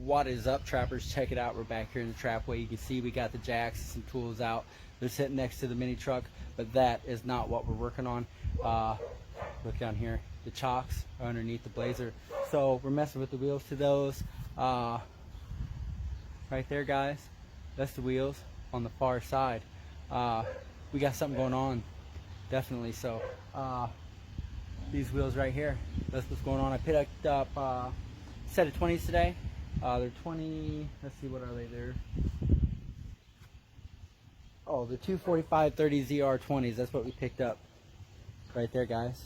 What is up, trappers? Check it out. We're back here in the trapway. You can see we got the jacks and some tools out. They're sitting next to the mini truck, but that is not what we're working on. Look down here. The chocks are underneath the Blazer. So we're messing with the wheels to those. Right there, guys. That's the wheels on the far side. We got something going on, definitely. So these wheels right here, that's what's going on. I picked up a set of 20s today. They're 20, let's see, what are they there? Oh, the 245/30 ZR20s. That's what we picked up right there, guys.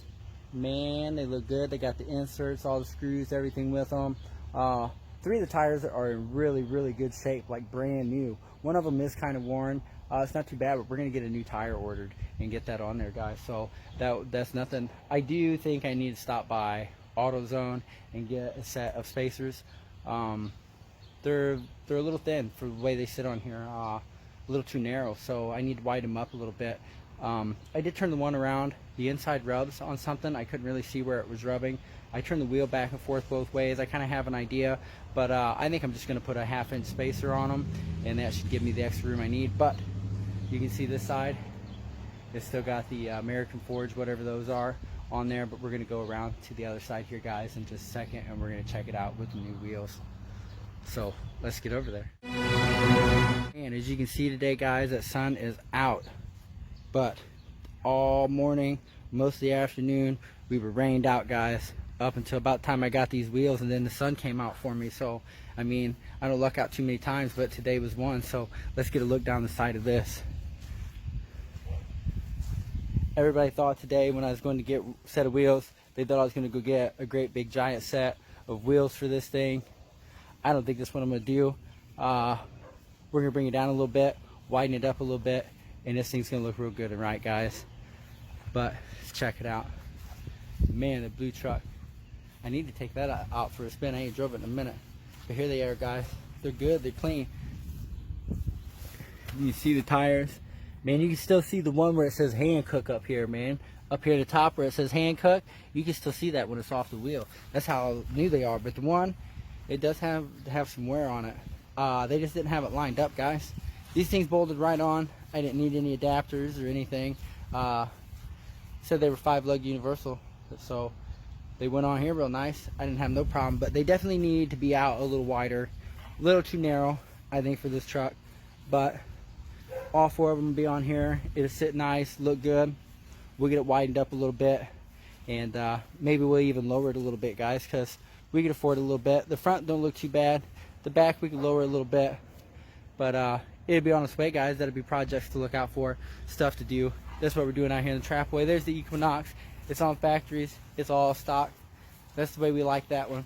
Man, they look good. They got the inserts, all the screws, everything with them. 3 of the tires are in really, really good shape, like brand new. One of them is kind of worn. It's not too bad, but we're gonna get a new tire ordered and get that on there, guys. So that's nothing. I do think I need to stop by AutoZone and get a set of spacers. They're a little thin for the way they sit on here, a little too narrow, so I need to widen them up a little bit. I did turn the one around. The inside rubs on something. I couldn't really see where it was rubbing. I turned the wheel back and forth both ways. I kind of have an idea, but I think I'm just going to put a 1/2-inch spacer on them, and that should give me the extra room I need. But you can see this side, it's still got the American Forge, whatever those are, on there. But we're going to go around to the other side here, guys, in just a second, and we're going to check it out with the new wheels. So let's get over there. And as you can see today, guys, that sun is out, but all morning, most of the afternoon, we were rained out, guys, up until about the time I got these wheels, and then the sun came out for me. So I mean, I don't luck out too many times, but today was one. So let's get a look down the side of this. Everybody thought today when I was going to get a set of wheels, they thought I was going to go get a great big giant set of wheels for this thing. I don't think that's what I'm going to do. We're going to bring it down a little bit, widen it up a little bit, and this thing's going to look real good and right, guys. But let's check it out. Man, the blue truck. I need to take that out for a spin. I ain't drove it in a minute. But here they are, guys. They're good. They're clean. You see the tires. Man, you can still see the one where it says Hankook up here, man. Up here at the top where it says Hankook, you can still see that when it's off the wheel. That's how new they are. But the one, it does have some wear on it. They just didn't have it lined up, guys. These things bolted right on. I didn't need any adapters or anything. Said they were 5-lug universal, so they went on here real nice. I didn't have no problem, but they definitely need to be out a little wider, a little too narrow, I think, for this truck. But all 4 of them will be on here. It'll sit nice, look good. We'll get it widened up a little bit, and maybe we'll even lower it a little bit, guys, because we can afford it a little bit. The front don't look too bad. The back we can lower a little bit, but it'll be on its way, guys. That'll be projects to look out for, stuff to do. That's what we're doing out here in the Trapway. There's the Equinox. It's on factories. It's all stock. That's the way we like that one.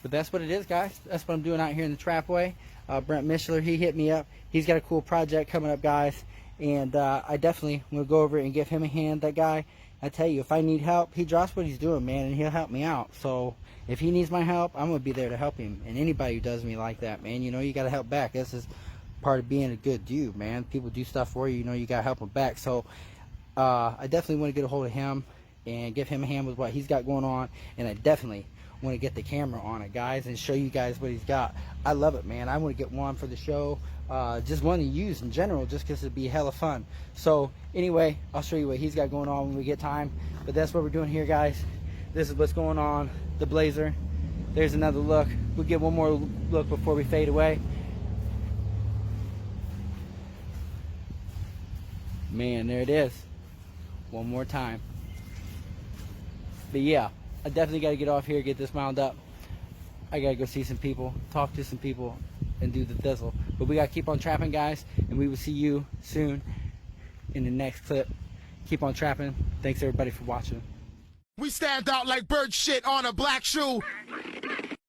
But that's what it is, guys. That's what I'm doing out here in the Trapway. Brent Mishler, he hit me up. He's got a cool project coming up, guys. And I definitely will go over and give him a hand, that guy. I tell you, if I need help, he drops what he's doing, man, and he'll help me out. So if he needs my help, I'm going to be there to help him. And anybody who does me like that, man, you know, you got to help back. This is part of being a good dude, man. People do stuff for you, you know, you got to help them back. So I definitely want to get a hold of him and give him a hand with what he's got going on. And I definitely want to get the camera on it, guys, and show you guys what he's got. I love it, man. I want to get one for the show. Just one to use in general, just because it'd be hella fun. So anyway, I'll show you what he's got going on when we get time. But that's what we're doing here, guys. This is what's going on. The Blazer. There's another look. We'll get one more look before we fade away. Man, there it is. One more time. But yeah, I definitely got to get off here, get this wound up. I got to go see some people, talk to some people, and do the thizzle. But we got to keep on trapping, guys, and we will see you soon in the next clip. Keep on trapping. Thanks, everybody, for watching. We stand out like bird shit on a black shoe.